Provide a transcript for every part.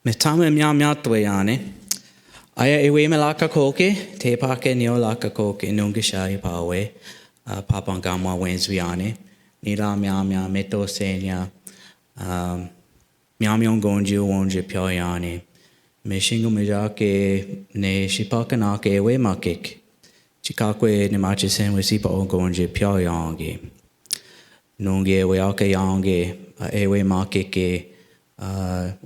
Metame mia twayane. Aya iwe melaka koke, te pake neo laka koke, nungisha ipawe, papangamwa wenzwiane, nila mia meto senya, mia gonju wonje pyoyane, meshingo mijake ne shipakanake ewe makik, chikakwe ne machisen wisipa ogonje pyoyange, nunge weake yange, ewe makike,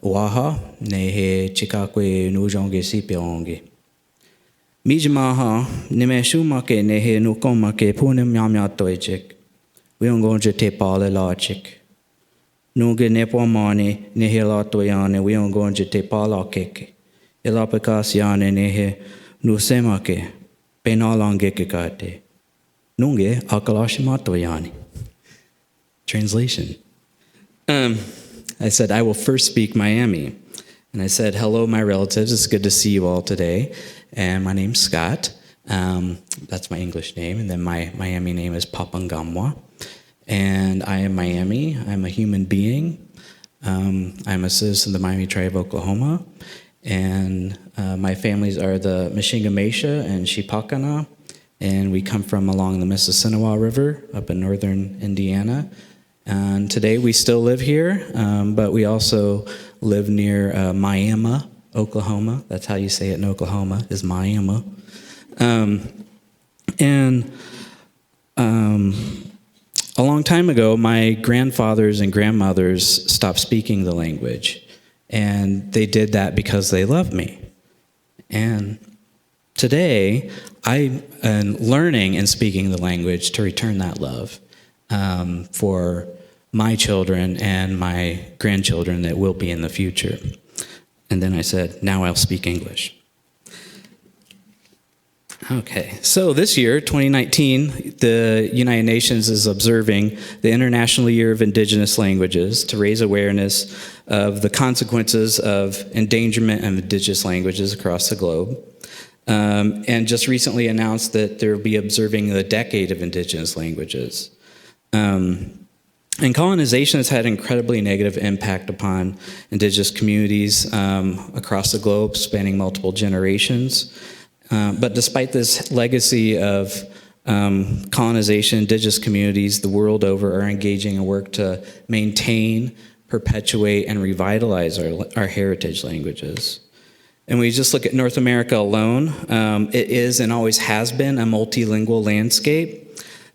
waha ne he chikakwe nujonge sipionge. Mijmaha ne me shumake ne he nukomake punim myamya toichik. Wiongonje te pale lachik. Nunge nepomane ne he la toyane wiongonje te pala keke. Elapakasiane ne he nusemake penalangekikate. Nunge akalashimatoyane. Translation. I said, I will first speak Miami. And I said, hello, my relatives. It's good to see you all today. And my name's Scott. That's my English name. And then my Miami name is Papangamwa. And I am Miami. I'm a human being. I'm a citizen of the Miami Tribe of Oklahoma. And my families are the Mishingamesha and Shipakana. And we come from along the Mississinawa River up in northern Indiana. And today we still live here, but we also live near Miami, Oklahoma. That's how you say it in Oklahoma, is Miami. A long time ago, my grandfathers and grandmothers stopped speaking the language. And they did that because they loved me. And today, I am learning and speaking the language to return that love. For my children and my grandchildren that will be in the future. And then I said, now I'll speak English. Okay, so this year, 2019, the United Nations is observing the International Year of Indigenous Languages to raise awareness of the consequences of endangerment of indigenous languages across the globe. And just recently announced that they'll be observing the Decade of Indigenous Languages. And colonization has had an incredibly negative impact upon indigenous communities across the globe, spanning multiple generations. But despite this legacy of colonization, indigenous communities the world over are engaging in work to maintain, perpetuate, and revitalize our heritage languages. And we just look at North America alone, it is and always has been a multilingual landscape.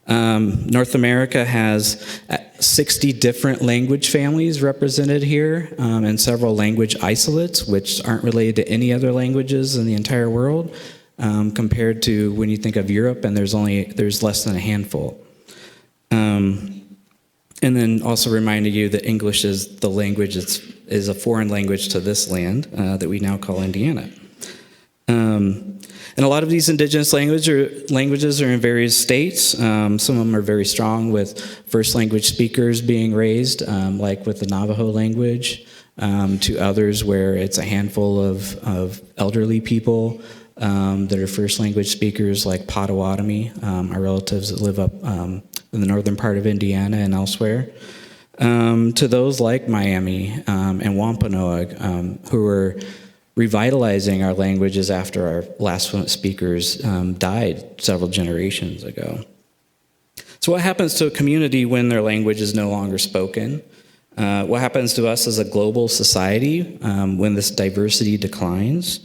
North America has 60 different language families represented here, and several language isolates, which aren't related to any other languages in the entire world, compared to when you think of Europe, and there's less than a handful. And then also reminding you that English is the language, is a foreign language to this land that we now call Indiana. And a lot of these indigenous languages are in various states. Some of them are very strong with first language speakers being raised, like with the Navajo language, to others where it's a handful of elderly people that are first language speakers, like Potawatomi, our relatives that live up in the northern part of Indiana and elsewhere, to those like Miami and Wampanoag, who are revitalizing our languages after our last fluent speakers died several generations ago. So what happens to a community when their language is no longer spoken? What happens to us as a global society when this diversity declines?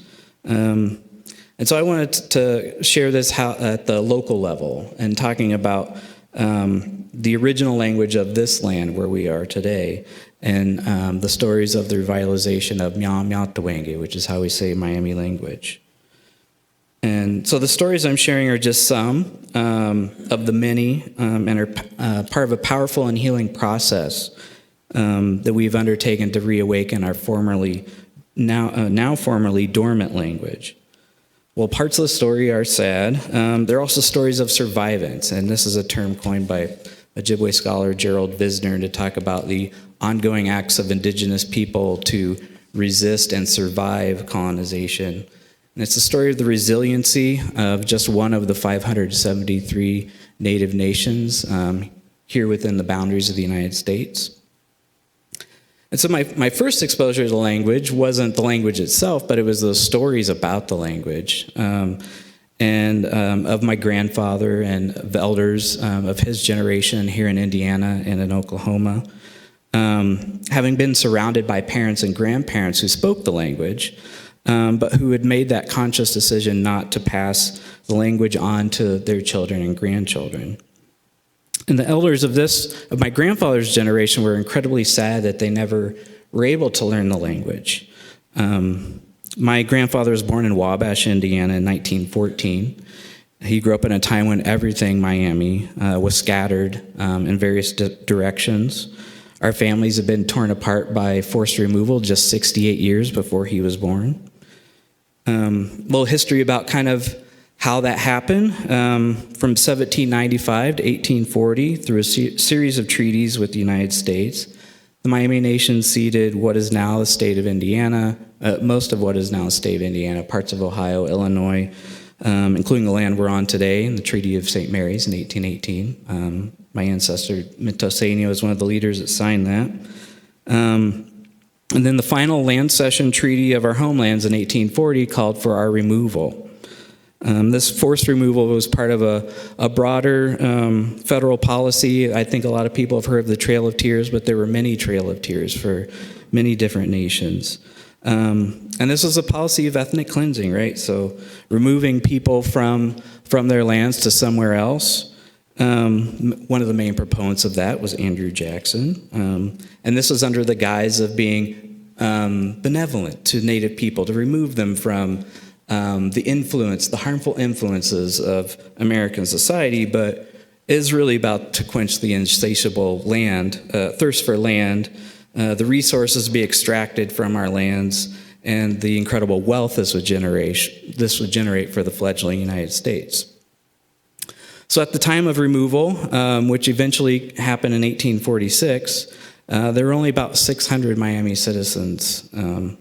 And so I wanted to share this at the local level and talking about the original language of this land where we are today, and the stories of the revitalization of Mya-Mya-Tawenge, which is how we say Miami language. And so the stories I'm sharing are just some of the many, and are part of a powerful and healing process that we've undertaken to reawaken our now formerly dormant language. While parts of the story are sad, there are also stories of survivance, and this is a term coined by Ojibwe scholar Gerald Visner to talk about the ongoing acts of indigenous people to resist and survive colonization. And it's the story of the resiliency of just one of the 573 native nations here within the boundaries of the United States. And so my first exposure to the language wasn't the language itself, but it was those stories about the language, and of my grandfather and of elders of his generation here in Indiana and in Oklahoma. Having been surrounded by parents and grandparents who spoke the language, but who had made that conscious decision not to pass the language on to their children and grandchildren. And the elders of my grandfather's generation were incredibly sad that they never were able to learn the language. My grandfather was born in Wabash, Indiana in 1914. He grew up in a time when everything Miami was scattered in various directions. Our families had been torn apart by forced removal just 68 years before he was born. A little history about kind of how that happened. From 1795 to 1840, through a series of treaties with the United States, the Miami Nation ceded what is now the state of Indiana, most of what is now the state of Indiana, parts of Ohio, Illinois, including the land we're on today, in the Treaty of St. Mary's in 1818. My ancestor, Mitosania, was one of the leaders that signed that. And then the final land cession treaty of our homelands in 1840 called for our removal. This forced removal was part of a broader federal policy. I think a lot of people have heard of the Trail of Tears, but there were many Trail of Tears for many different nations. And this was a policy of ethnic cleansing, right? So removing people from their lands to somewhere else. One of the main proponents of that was Andrew Jackson. And this was under the guise of being benevolent to Native people, to remove them from the harmful influences of American society, but is really about to quench the insatiable thirst for land, the resources to be extracted from our lands, and the incredible wealth this would generate for the fledgling United States. So at the time of removal, which eventually happened in 1846, there were only about 600 Miami citizens, and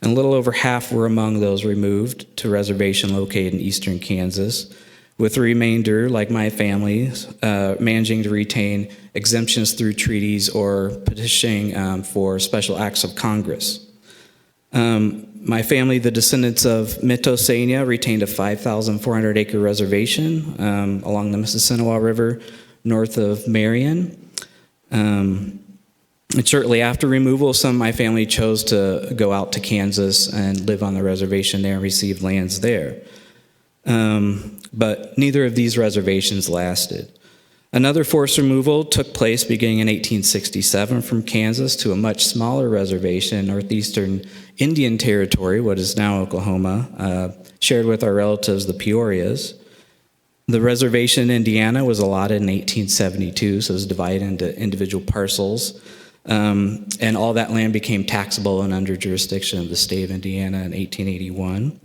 a little over half were among those removed to a reservation located in eastern Kansas, with the remainder, like my family, managing to retain exemptions through treaties or petitioning for special acts of Congress. My family, the descendants of Mitosania, retained a 5,400-acre reservation along the Mississinawa River north of Marion. And shortly after removal, some of my family chose to go out to Kansas and live on the reservation there and receive lands there. But neither of these reservations lasted. Another forced removal took place beginning in 1867 from Kansas to a much smaller reservation in northeastern Indian Territory, what is now Oklahoma, shared with our relatives, the Peorias. The reservation in Indiana was allotted in 1872, so it was divided into individual parcels. And all that land became taxable and under jurisdiction of the state of Indiana in 1881.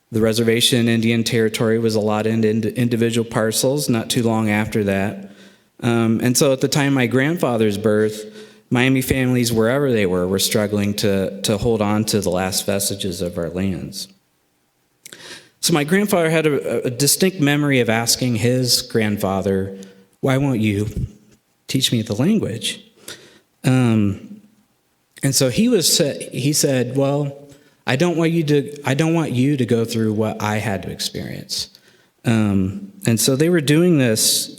The reservation in Indian Territory was allotted into individual parcels not too long after that. And so at the time of my grandfather's birth, Miami families, wherever they were struggling to hold on to the last vestiges of our lands. So my grandfather had a distinct memory of asking his grandfather, "Why won't you teach me the language?" And so he said, "Well, I don't want you to go through what I had to experience." And so they were doing this,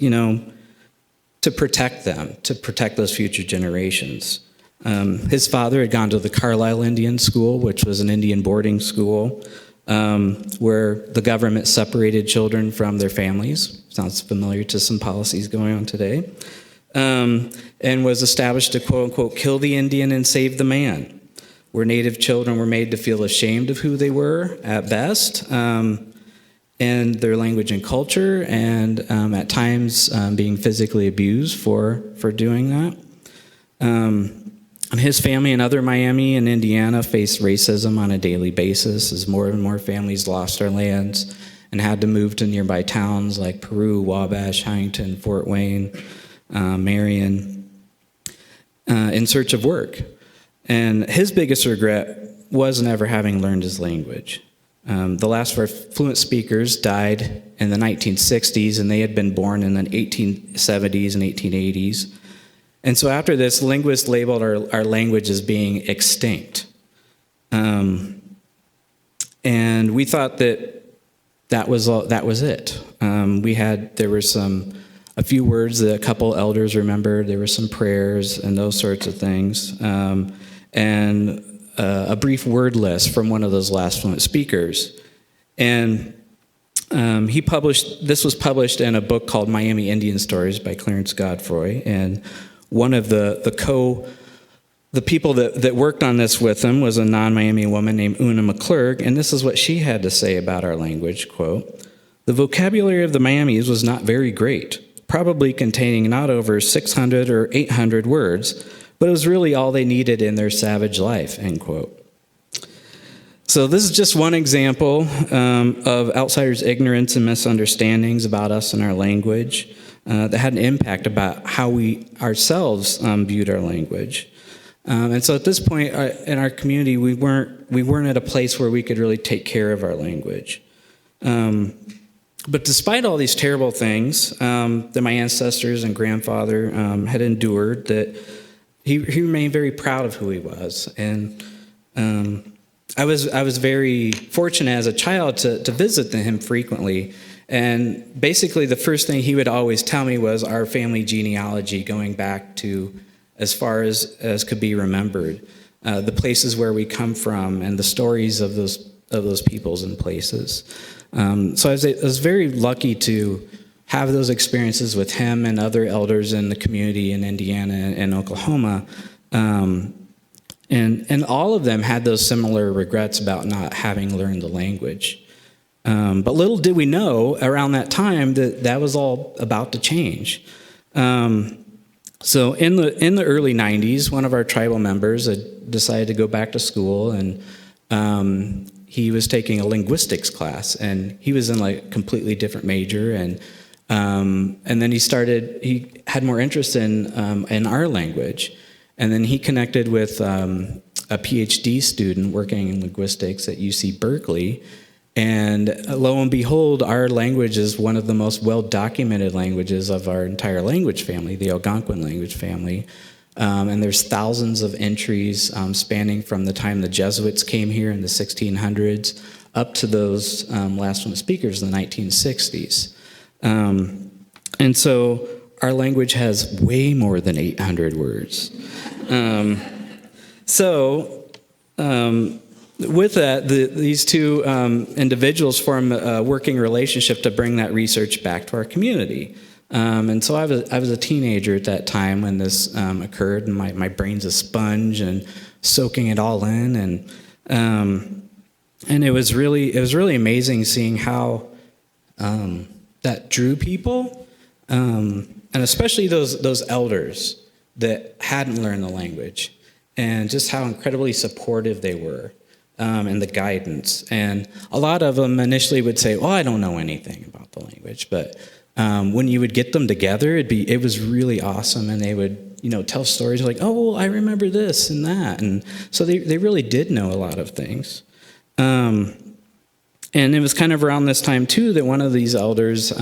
to protect them, to protect those future generations. His father had gone to the Carlisle Indian School, which was an Indian boarding school, where the government separated children from their families. Sounds familiar to some policies going on today. And was established to, quote unquote, kill the Indian and save the man, where Native children were made to feel ashamed of who they were at best, and their language and culture, and at times being physically abused for doing that. And his family and other Miami and Indiana faced racism on a daily basis as more and more families lost their lands and had to move to nearby towns like Peru, Wabash, Huntington, Fort Wayne, Marion, in search of work. And his biggest regret was never having learned his language. The last of our fluent speakers died in the 1960s, and they had been born in the 1870s and 1880s. And so after this, linguists labeled our language as being extinct. And we thought that was it. There were a few words that a couple elders remembered. There were some prayers and those sorts of things. And a brief word list from one of those last fluent speakers. And this was published in a book called Miami Indian Stories by Clarence Godfroy. And one of the people that worked on this with him was a non-Miami woman named Una McClurg, and this is what she had to say about our language, quote, "The vocabulary of the Miamis was not very great, probably containing not over 600 or 800 words, but it was really all they needed in their savage life," end quote. So this is just one example of outsiders' ignorance and misunderstandings about us and our language that had an impact about how we ourselves viewed our language. And so at this point in our community, we weren't at a place where we could really take care of our language. But despite all these terrible things that my ancestors and grandfather had endured, that he remained very proud of who he was. And I was very fortunate as a child to visit him frequently. And basically the first thing he would always tell me was our family genealogy going back to as far as could be remembered, the places where we come from and the stories of those peoples and places. So I was very lucky to have those experiences with him and other elders in the community in Indiana and Oklahoma. And all of them had those similar regrets about not having learned the language. But little did we know around that time that was all about to change. So in the early 90s, one of our tribal members had decided to go back to school, and he was taking a linguistics class, and he was in like a completely different major, and then he had more interest in our language, and then he connected with a PhD student working in linguistics at UC Berkeley. And lo and behold, our language is one of the most well-documented languages of our entire language family, the Algonquin language family. And there's thousands of entries spanning from the time the Jesuits came here in the 1600s up to those last fluent speakers in the 1960s. And so our language has way more than 800 words. With that, these two individuals form a working relationship to bring that research back to our community. And so I was a teenager at that time when this occurred, and my brain's a sponge and soaking it all in, and it was really amazing seeing how that drew people, and especially those elders that hadn't learned the language, and just how incredibly supportive they were. And the guidance. And a lot of them initially would say, well, I don't know anything about the language. But when you would get them together, it was really awesome. And they would, tell stories like, oh, well, I remember this and that. And so they really did know a lot of things. And it was kind of around this time, too, that one of these elders,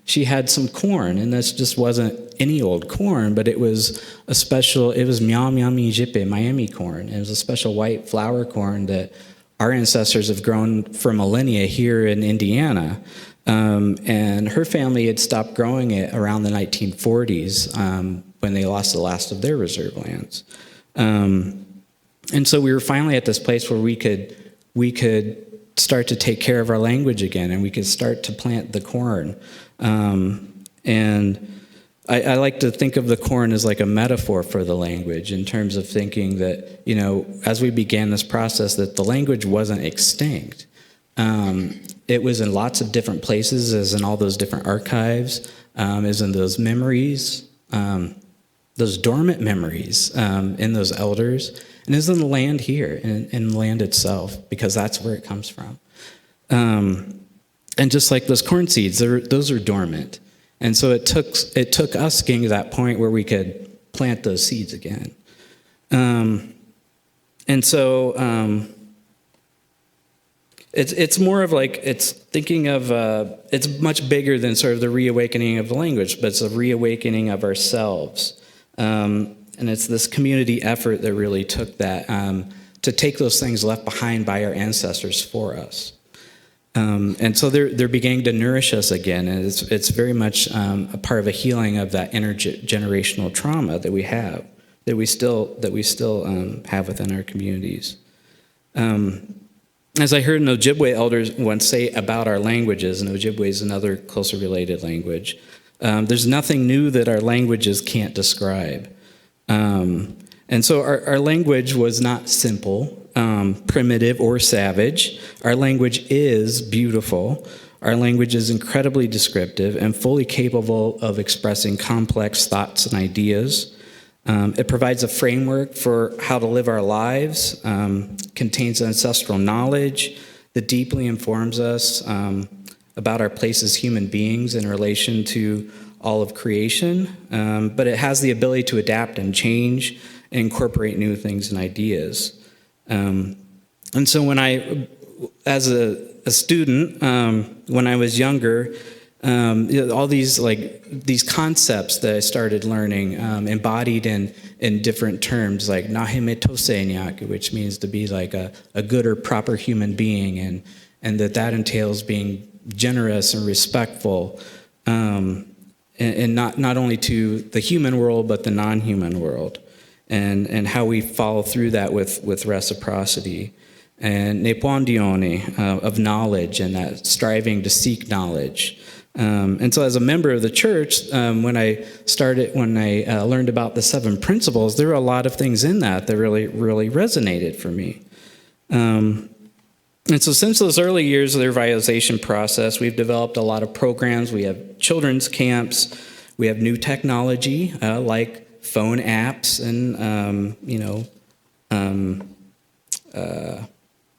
she had some corn. And this just wasn't any old corn, but it was Miami Miami corn. It was a special white flour corn that our ancestors have grown for millennia here in Indiana. And her family had stopped growing it around the 1940s when they lost the last of their reserve lands. And so we were finally at this place where we could start to take care of our language again, and we could start to plant the corn. And I like to think of the corn as like a metaphor for the language in terms of thinking that, as we began this process, that the language wasn't extinct. It was in lots of different places, as in all those different archives, as in those memories, those dormant memories in those elders, and is in the land here, in the land itself, because that's where it comes from. And just like those corn seeds, those are dormant. And so it took us getting to that point where we could plant those seeds again. It's more of like, it's thinking of, it's much bigger than sort of the reawakening of the language, but it's a reawakening of ourselves. And it's this community effort that really took that, to take those things left behind by our ancestors for us. And so they're beginning to nourish us again, and it's very much a part of a healing of that intergenerational trauma that we have, that we still have within our communities. As I heard an Ojibwe elder once say about our languages, and Ojibwe is another closely related language, there's nothing new that our languages can't describe. And so our language was not simple, primitive, or savage. Our language is beautiful. Our language is incredibly descriptive and fully capable of expressing complex thoughts and ideas. It provides a framework for how to live our lives, contains ancestral knowledge that deeply informs us about our place as human beings in relation to all of creation, but it has the ability to adapt and change and incorporate new things and ideas. And so when as a student, when I was younger, all these concepts that I started learning, embodied in different terms, like nahimetoseniak, which means to be like a good or proper human being, and that entails being generous and respectful, and not only to the human world, but the non-human world, and how we follow through that with reciprocity. And nepondione, of knowledge, and that striving to seek knowledge. And so as a member of the church, when I learned about the 7 principles, there were a lot of things in that really, really resonated for me. And so since those early years of the revitalization process, we've developed a lot of programs. We have children's camps. We have new technology, like phone apps and,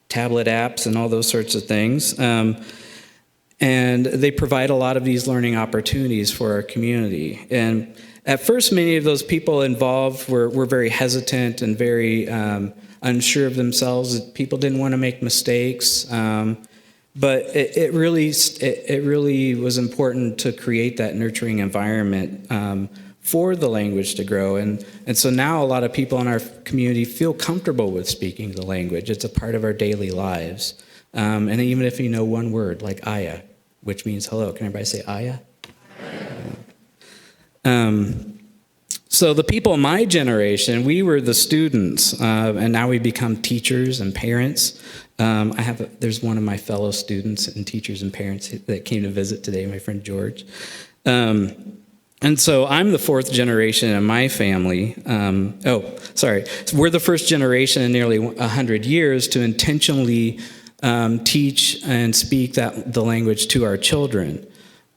tablet apps and all those sorts of things. And they provide a lot of these learning opportunities for our community. And at first, many of those people involved were very hesitant and very unsure of themselves. People didn't want to make mistakes. But it really was important to create that nurturing environment for the language to grow. And so now a lot of people in our community feel comfortable with speaking the language. It's a part of our daily lives. And even if you know one word, like aya, which means hello. Can everybody say aya? So the people in my generation, we were the students, and now we become teachers and parents. There's one of my fellow students and teachers and parents that came to visit today, my friend George. And so I'm the 4th generation in my family. We're the first generation in nearly 100 years to intentionally teach and speak the language to our children.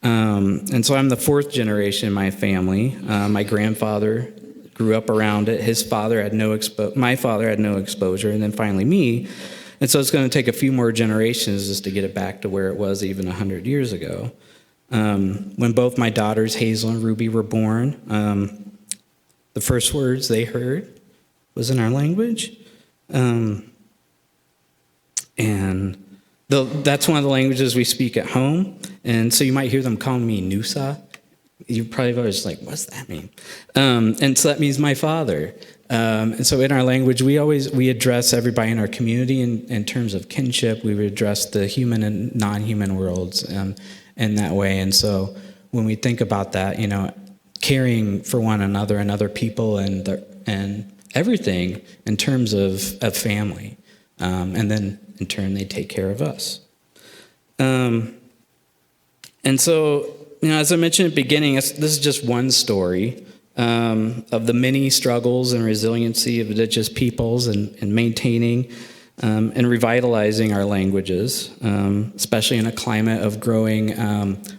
And so I'm the 4th generation in my family. My grandfather grew up around it. His father had my father had no exposure, and then finally me. And so it's going to take a few more generations just to get it back to where it was even 100 years ago. When both my daughters, Hazel and Ruby, were born, the first words they heard was in our language. And that's one of the languages we speak at home. And so you might hear them calling me Nusa. You probably always like, what's that mean? And so that means my father. And so in our language, we address everybody in our community in terms of kinship. We would address the human and non-human worlds in that way. And so when we think about that, caring for one another and other people and everything in terms of family, and then in turn they take care of us. And so, as I mentioned at the beginning, this is just one story of the many struggles and resiliency of indigenous peoples and maintaining and revitalizing our languages, especially in a climate of growing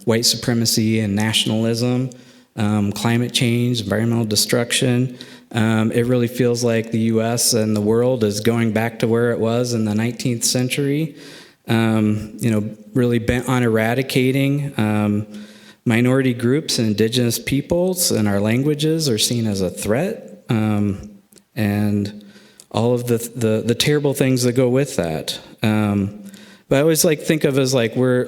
white supremacy and nationalism, climate change, environmental destruction. It really feels like the U.S. and the world is going back to where it was in the 19th century, really bent on eradicating minority groups and indigenous peoples, and our languages are seen as a threat, and all of the terrible things that go with that. But I always think of as we're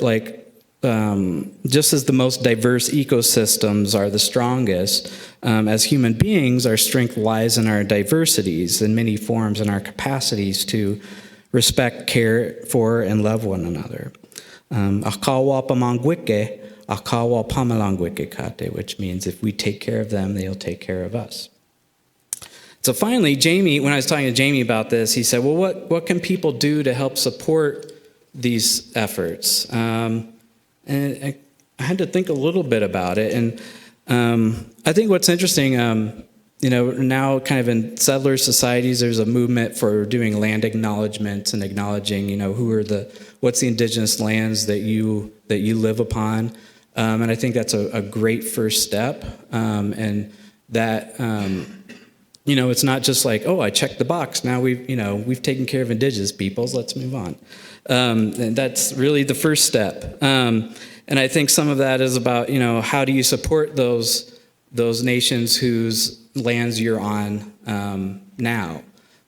just as the most diverse ecosystems are the strongest, as human beings, our strength lies in our diversities in many forms and our capacities to respect, care for, and love one another. Ahkawaapamankwike-kati, which means if we take care of them, they'll take care of us. So finally, Jamie, when I was talking to Jamie about this, he said, well, what can people do to help support these efforts? And I had to think a little bit about it. And I think what's interesting, now kind of in settler societies, there's a movement for doing land acknowledgements and acknowledging, what's the indigenous lands that you live upon. And I think that's a great first step. And that, it's not just like, oh, I checked the box. Now we've taken care of indigenous peoples. Let's move on. And that's really the first step. And I think some of that is about, how do you support those nations whose lands you're on now?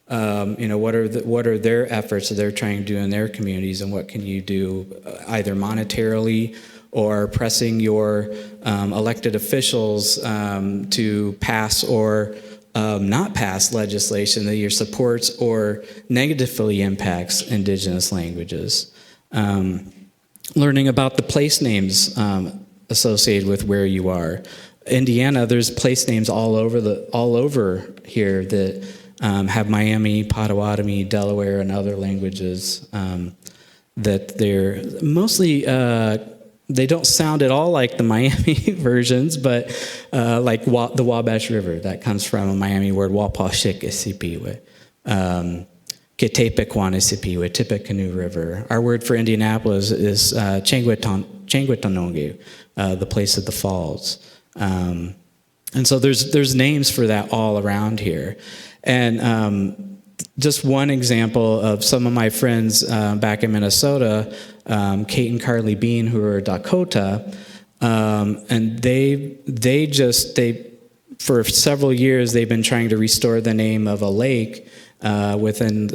What are their efforts that they're trying to do in their communities, and what can you do either monetarily or pressing your elected officials to pass or not pass legislation that either supports or negatively impacts indigenous languages. Learning about the place names associated with where you are. Indiana, there's place names all over here that have Miami, Potawatomi, Delaware, and other languages that they're mostly. They don't sound at all like the Miami versions, but like the Wabash River, that comes from a Miami word, Wapashik-isipiwe. Ketepekwan-isipiwe, Tippecanoe River. Our word for Indianapolis is Changwatonongi, the place of the falls. And so there's names for that all around here. And just one example of some of my friends back in Minnesota, Kate and Carly Bean, who are Dakota, and they for several years they've been trying to restore the name of a lake within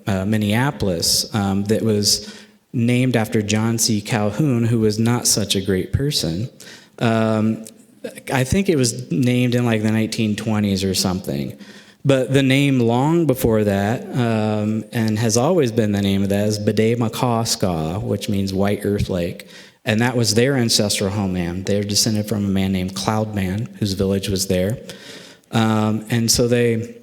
Minneapolis that was named after John C. Calhoun, who was not such a great person. I think it was named in like the 1920s or something. But the name long before that, and has always been the name of that, is Bede-Makaska, which means White Earth Lake. And that was their ancestral homeland. They're descended from a man named Cloudman, whose village was there. And so they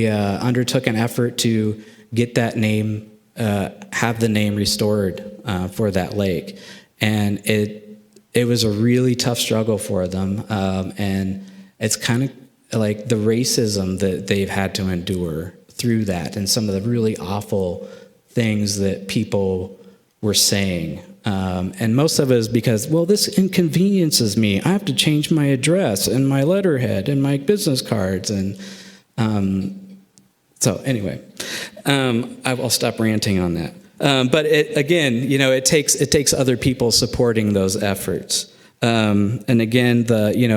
undertook an effort to get that name, have the name restored for that lake. And it was a really tough struggle for them. And it's kind of like the racism that they've had to endure through that, and some of the really awful things that people were saying. And most of it is because, well, this inconveniences me. I have to change my address and my letterhead and my business cards. And so anyway, I'll stop ranting on that. But it takes other people supporting those efforts. And again,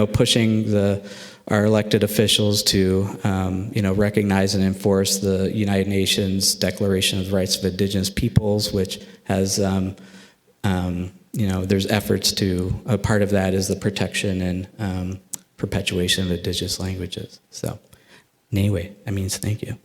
pushing our elected officials to, recognize and enforce the United Nations Declaration of the Rights of Indigenous Peoples, which has, there's efforts to, a part of that is the protection and perpetuation of indigenous languages. So anyway, that means thank you.